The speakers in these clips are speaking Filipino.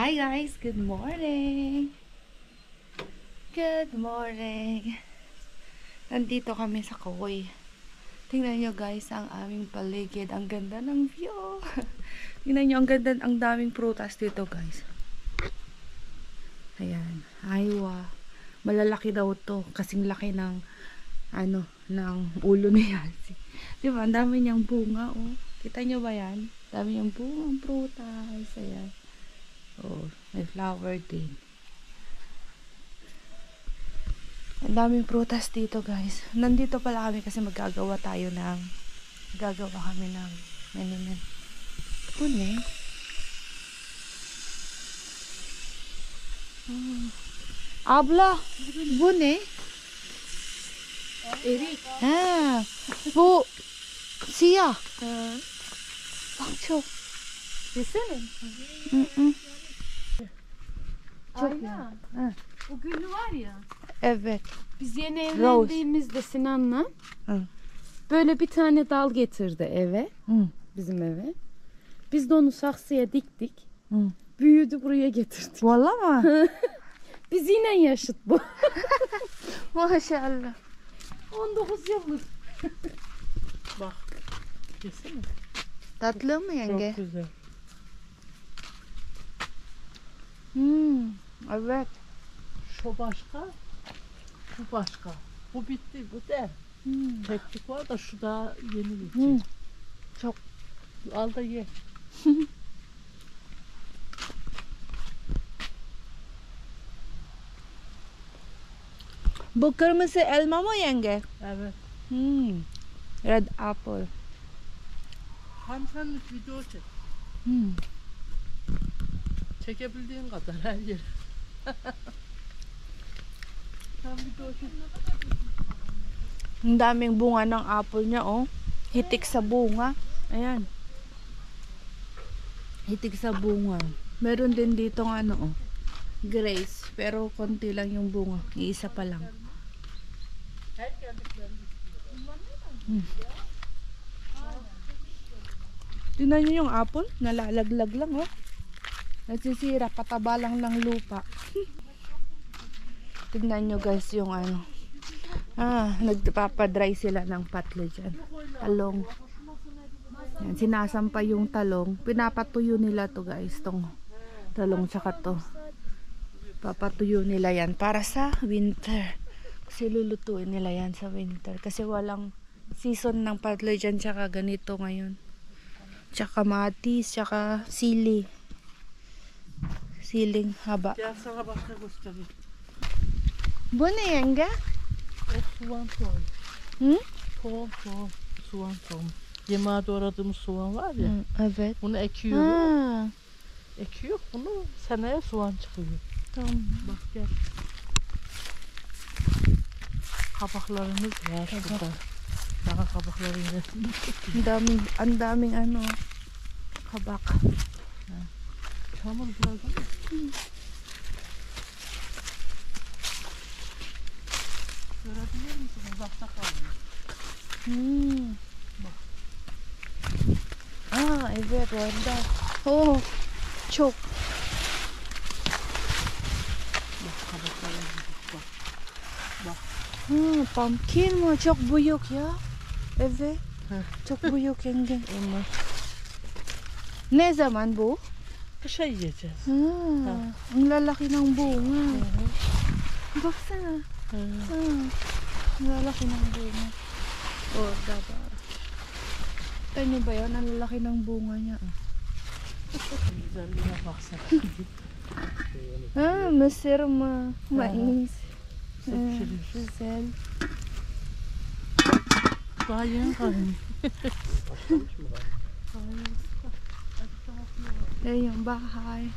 Hi guys, good morning. Good morning. Nandito kami sa Kauai. Tingnan nyo guys ang aming paligid. Ang ganda ng view. Tingnan nyo, ang ganda, ang daming prutas dito guys. Ayan, aywa. Malalaki daw to. Kasing laki ng ng ulo ni Yancy. Diba, ang dami niyang bunga oh. Kita nyo ba yan? Dami niyang bunga, ang prutas. Ayan. Oh, may flower din. Ang daming prutas dito guys. Nandito pala kami kasi magagawa kami ng menimen. Pune. Abla, bune. Erik. Ha. Bu siya. Bakço. Desene. Ayla. Ha. O gül var ya. Evet. Biz yeni Rose. evlendiğimizde Sinan'la Hı. böyle bir tane dal getirdi eve. Hı. Bizim eve. Biz de onu saksıya diktik. Hı. Büyüdü, buraya getirdik. Valla mı? Biz yine yaşıt bu. Maşallah. 19 yıllık. Bak. Yesene. Tatlı mı yenge? Çok güzel. Evet. Şu başka. Bu başka. Bu bitti. Bu der. Teknik var da şu daha yeni bitti. Çok. Al da ye. Bu kırmızı elma mı yenge? Evet. Red apple. Hanımefendilik video çek. Çekebildiğin kadar her yer. Sen video çek. Ang daming bunga ng apple niya, oh. Hitik sa bunga. Ayan. Hitik sa bunga. Meron din dito ng oh. Grace. Pero konti lang yung bunga. Iisa pa lang. Her geldiklerini Tingnan nyo yung apple. Nalalaglag lang, oh. Nasisira. Pataba lang ng lupa. Tingnan nyo guys yung nagpapadry sila ng patlo dyan. Talong. Yan, sinasampa yung talong. Pinapatuyo nila to guys. Tong talong tsaka to. Papatuyo nila yan para sa winter. Kasi lulutuin nila yan sa winter. Kasi walang season ng patlo dyan tsaka ganito ngayon. Tsaka matis, tsaka sili. Siling haba. Gel sana başka göstereyim. Bu ne yenge? O soğan soğan. Hı? Soğan. Soğan soğan. Yemeğe doğradığımız soğan var ya. Evet. Bunu ekiyor. Ha, Ekiyor. Bunu seneye soğan çıkıyor. tamam. Bak gel. Kabaklarımız var burada. Daha kabakları yesin. Ang daming kabak. Çamur biraz ama. Görebiliyor musun? Uzakta kalıyor. Bak. Evet orada. Oh, çok. Bak kabaklara bak. Bak. Pumpkin mo. Çok büyük ya. Evet. Heh. Çok büyük yenge. Onlar Ne zaman bu? kışa yiyeceğiz. Ang lalaki ng bunga. Baksana. Ang lalaki ng bunga. Orada ba? Kita niyo ba yun? Ang lalaki ng bunga niya. Güzelliğine baksana. Mısır mı? Mais. Pişirir. Güzel. Daha yeni kaynıyor. Yan yung bahay.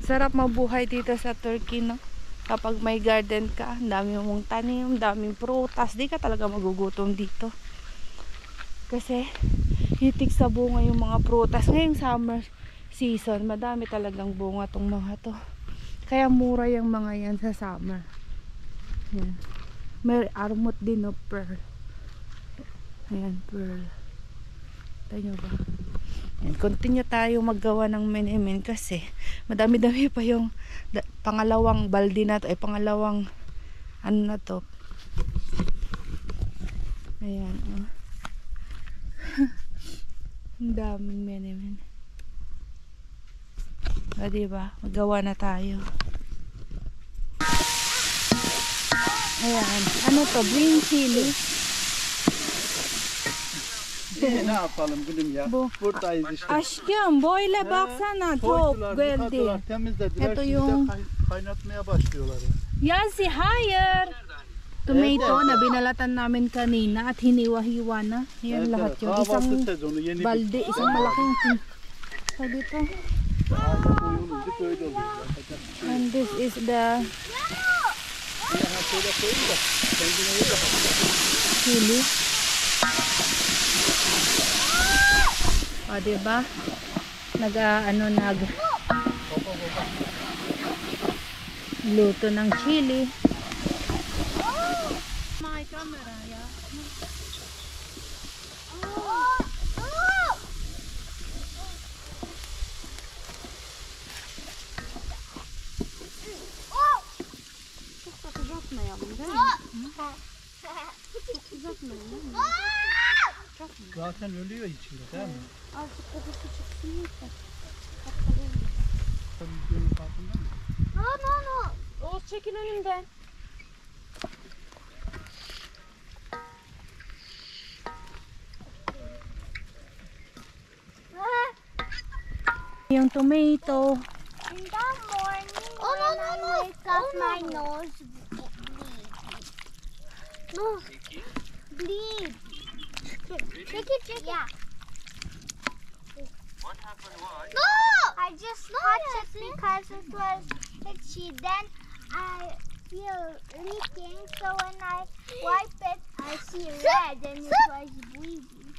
Sarap mabuhay dito sa Turkey, no? Kapag may garden ka, dami mong tanim, daming prutas, di ka talaga magugutom dito. Kasi, hitik sa bunga yung mga prutas. Ngayong summer season, madami talagang bunga tong mga to. Kaya mura yung mga yan sa summer. Yan. May armut din, no? Pearl. Ayan, pearl. Tayo ba? And continue tayo maggawa ng menemen kasi madami-dami pa yung pangalawang balde na to, ay pangalawang ano na to. Ayan, oh. Ang daming menemen. O, diba? Magawa na tayo. Ayan. Ano to? Green chili. Ne yapalım gülüm ya? Bu. Buradayız işte. Aşkım böyle baksana çok Soydular, geldi. yıkadılar, temizlediler. Ito Şimdi yung- de kaynatmaya başlıyorlar. Yancy, higher! Tomato na binalatan namin kanina at hiniwa-hiwa na. Yan lahat yun. Kahvaltı Isang sezonu yeni balde, isang malaking so dito. Ağaca koyulunca böyle oluyor. Yapacak bir şey yok. And this is the Hemen şöyle koyun da kendine iyi bak. chili. O, diba? Nag luto ng chili. My camera, ya. Zaten ölüyor içinde değil mi? Videonun farkında mı? Oğuz çekil önümden. Yung tomato. In the morning, when I wake up, my nose bleed. Check it. Yeah. What happened? No! I just touched it because it was itchy. Then I feel leaking, so when I wipe it, I see red and it was bleeding.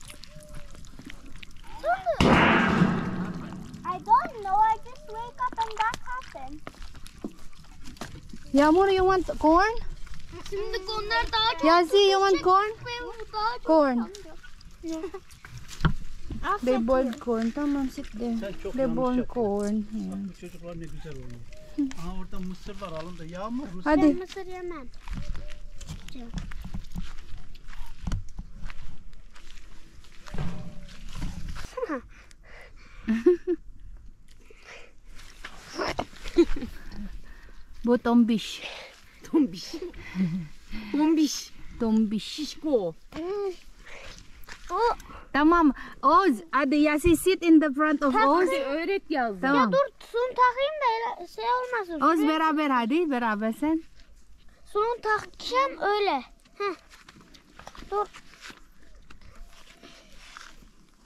I don't know. I just wake up and that happened. Yamur, you want corn? Şimdi onlar daha çok Yazi, you want corn? daha çok Corn. They boiled corn. Tamam, sit there. Sen çok They yanlış boiled yapıyorsun. corn. Bak bu çocuklar ne güzel oynuyor. Aha orada mısır var alın da yağmur mısır. Hadi. mısır yemem. Bu tombiş. Tombiş. Tombiş. Tombiş. Şişko. Tamam. Oz, hadi Yasi sit in the front of Oz. Hadi öğret yazdı. Tamam. Dur sun takayım da şey olmasın. Oz beraber hadi. Beraber sen. Sun takacağım öyle. Dur.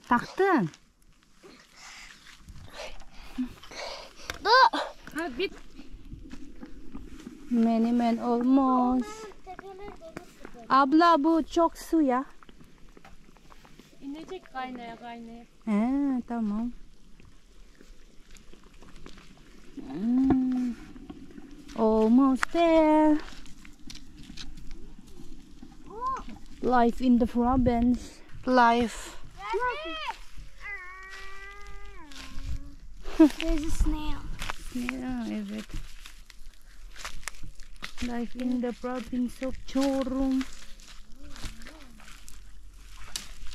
Taktın. Dur. Hadi bit. Menemen almost. Abla bu çok su ya. İnecek kaynaya kaynaya. Tamam. Almost there. Life in the province. Life. There's a snail. Yeah, evet. Life in the province of Chorum.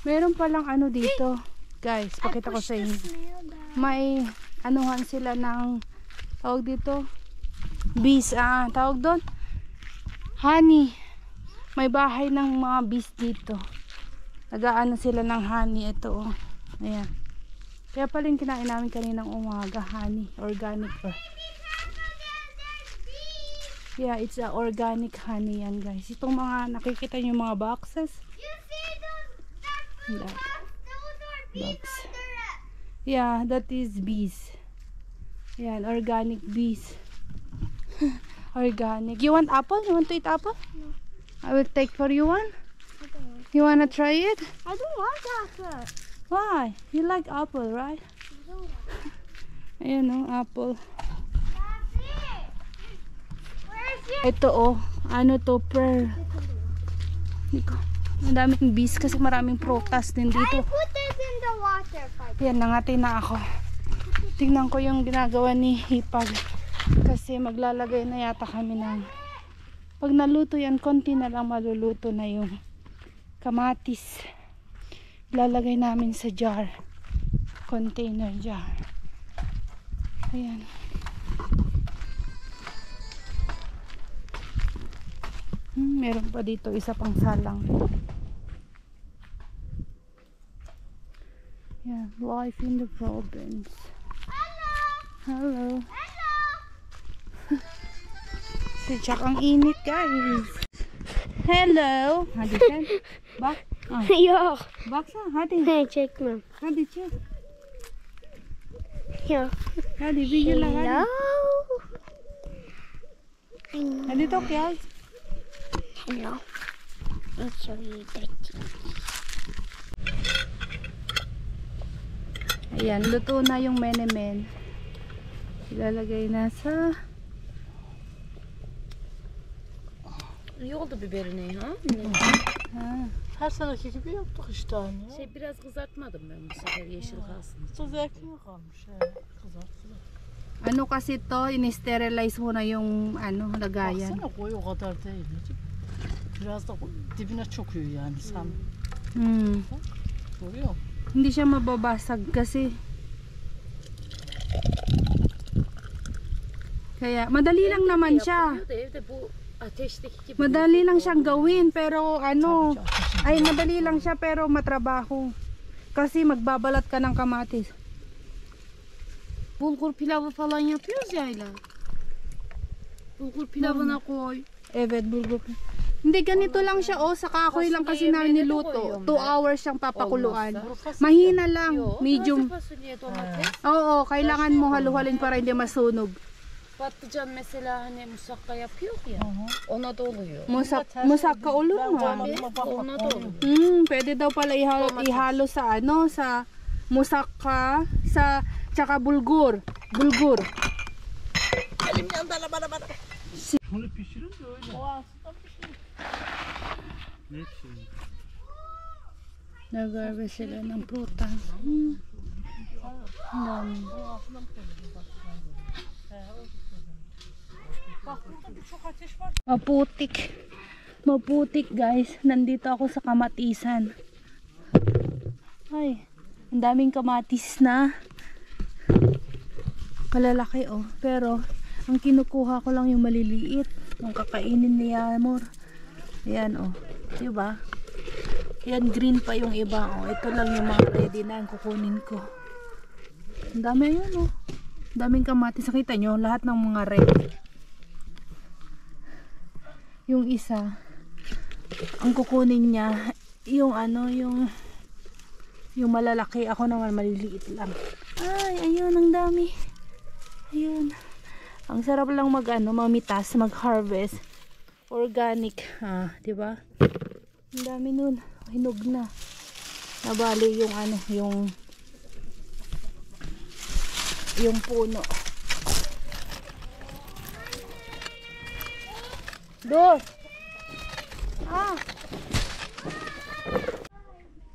Meron palang ano dito. Guys, pakita ko sa inyo. May anuhan sila ng tawag dito. Bees, tawag doon. Honey. May bahay ng mga bees dito. Nag-aano sila ng honey. Ito, oh. Ayan. Kaya pala yung kinain namin kaninang umaga. Honey. Organic. Yeah, it's a organic honey yan, guys. Itong mga nakikita nyo mga boxes. That. Box. Yeah, that is bees. Yan, organic bees. Organic. You want apple? You want to eat apple? No. I will take for you one. I don't want. You wanna try it? I don't want apple. Why? You like apple, right? Ayan, oh, apple. Ito, oh. Ano to, pear. Ang daming bees kasi maraming prutas din I dito. put this in the water pipe. Yan, nangati na ako. Tingnan ko yung ginagawa ni Hipag. Kasi maglalagay na yata kami ng... Pag naluto yan, konti na lang maluluto na yung kamatis. Lalagay namin sa jar. Container jar. Ayan. Meron pa dito isa pang salang. Yeah, life in the province. Hello. Sidyak ang init, guys. Hello. Hadi sen. Bak. Yok. Baksana hadi. Ne çekmem. Hadi çek. Yok. Hadi videolar hadi. Hadi tok ya. Hello. It's really dirty. Ayan, luto na yung menemen. Ilalagay na sa... İyi oldu biberini ha. Ha. Her seneki gibi yaptık işte anne. Şey biraz kızartmadım ben bu sefer yeşil kalsın. Tuz ekmeği kalmış. Kızarttılar. Ano kasi to, in-sterilize mo na yung ano, lagayan. Baksana koyu o kadar değil. Biraz da dibine çöküyor yani sen. Görüyor musun? Hindi siya mababasag kasi. Kaya, madali lang naman siya. Yapılıyor da evde bu ateşteki gibi. Madali lang siyang gawin, pero ano, Tabii ki ateşin ay madali lang siya pero matrabaho. Kasi magbabalat ka ng kamatis. Bulgur pilavı falan yapıyoruz ya Ayla. Bulgur pilavına koy. Evet, bulgur. Hindi, ganito lang siya. Oh, sa kahoy lang kasi namin niluto. 2 hours siyang papakuluan. Mahina lang. Medium. Fasulye, domates. Oo, kailangan mo halu-halin para hindi masunog. Patlıcan mesela hani musakka yapıyor ya. Ona da oluyor. Musaka olur mu? Ona da oluyor. Pwede daw pala ihalo sa ano, sa musaka, sa tsaka bulgur. Bulgur. Bunu pişirin de öyle. O aslında pişiyor. Ne pişirin? Nag-harvest sila ng prutas. Ang dami. Bak burada birçok ateş var. Maputik. Maputik, guys. Nandito ako sa kamatisan. Ay, ang daming kamatis na kalalaki, oh. Pero ang kinukuha ko lang yung maliliit, yung kakainin ni Amor. Ayan, oh. Diba? Yan, green pa yung iba, oh. Ito lang yung mga ready na ang kukunin ko. Ang dami yun, oh. Ang daming kamatis. Nakita nyo, lahat ng mga red. Yung isa, ang kukunin niya, yung ano, yung malalaki. Ako naman maliliit lang. Ay, ayun, ang dami. Ayun. Ang sarap lang mamitas, mag-harvest. Organic, di ba? Ang dami nun. Hinog na. Nabali yung ano, yung puno. Dos.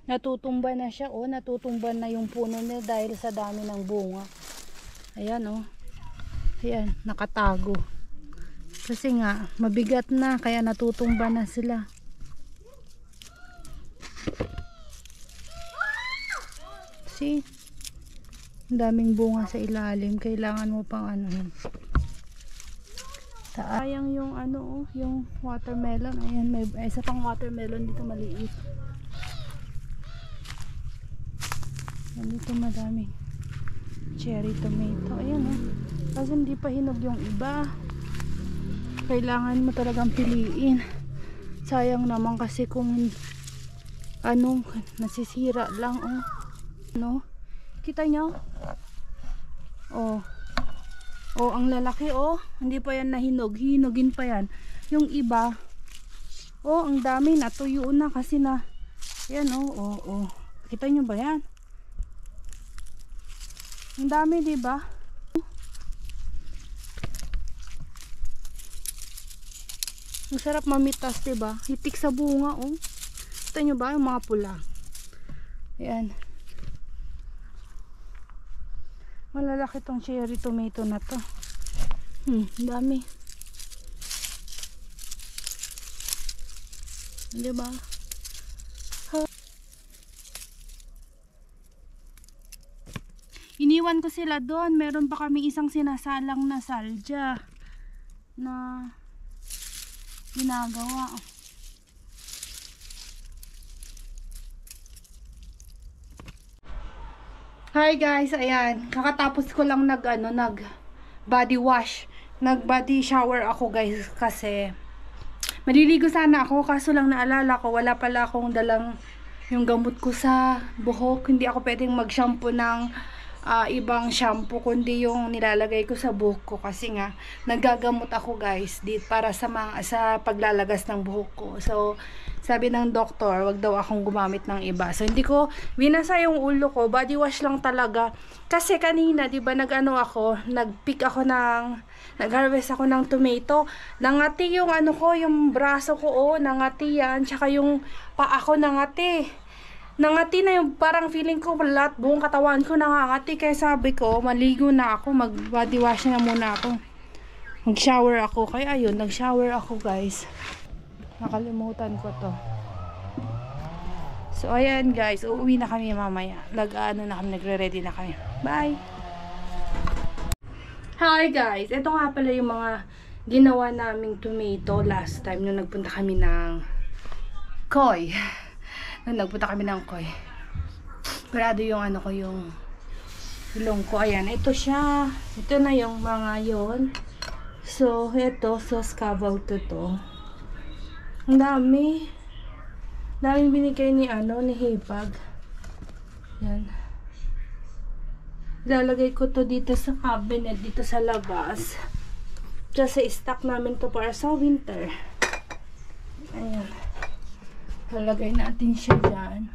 Natutumba na siya, oh. Natutumba na yung puno niya dahil sa dami ng bunga. Ayan, oh. Ayan, nakatago. Kasi nga, mabigat na, kaya natutumba na sila. See? Ang daming bunga sa ilalim. Kailangan mo pang ano yun. Sayang yung ano, oh, yung watermelon. Ayan, may isa pang watermelon dito maliit. Ayan, dito madaming cherry tomato. Ayan, oh. Kasi hindi pa hinog yung iba. Kailangan mo talagang piliin. Sayang naman kasi kung ano, nasisira lang, oh. No? Kita nyo? Oh. Oh, ang lalaki, oh. Hindi pa yan nahinog. Hinugin pa yan. Yung iba, oh, ang dami. Natuyo na kasi na, yan, oh, oh, oh. Kita nyo ba yan? Ang dami, diba? Ang sarap mamitas, diba? Hitik sa bunga, oh. Kita nyo ba? Yung mga pula. Ayan. Malalaki tong cherry tomato na to. Dami. Diba? Iniwan ko sila doon. Meron pa kami isang sinasalang na salja na ginagawa. Hi guys, ayan. Kakatapos ko lang nag body wash. Nag body shower ako guys kasi maliligo sana ako kaso lang naalala ko wala pala akong dalang yung gamot ko sa buhok. Hindi ako pwedeng mag-shampoo ng ibang shampoo kundi yung nilalagay ko sa buhok ko kasi nga nagagamot ako guys para sa paglalagas ng buhok ko. So sabi ng doktor, wag daw akong gumamit ng iba. So hindi ko binasa yung ulo ko, body wash lang talaga. Kasi kanina, 'di ba, nag-pick ako nag-harvest ako ng tomato. Nangati yung yung braso ko, nangati yan, tsaka yung paa ko nangati. Nangati na yung parang feeling ko lahat buong katawan ko nangangati. Kaya sabi ko, maligo na ako, mag-body wash na muna ako. Mag-shower ako. Kaya ayun, nag-shower ako guys. Nakalimutan ko to. So ayan guys, uuwi na kami mamaya. Nagre-ready na kami. Bye! Hi guys! Ito nga pala yung mga ginawa naming tomato last time nung nagpunta kami ng Koy. Parado yung yung ilong ko. Ayan, ito siya. Ito na yung mga yon. So, ito, sauce cavalto to. Ang dami. Daming binigay ni Hipag. Yan. Lalagay ko to dito sa cabinet, dito sa labas. Kasi stock namin to para sa winter. Ayan. Lalagay natin siya dyan.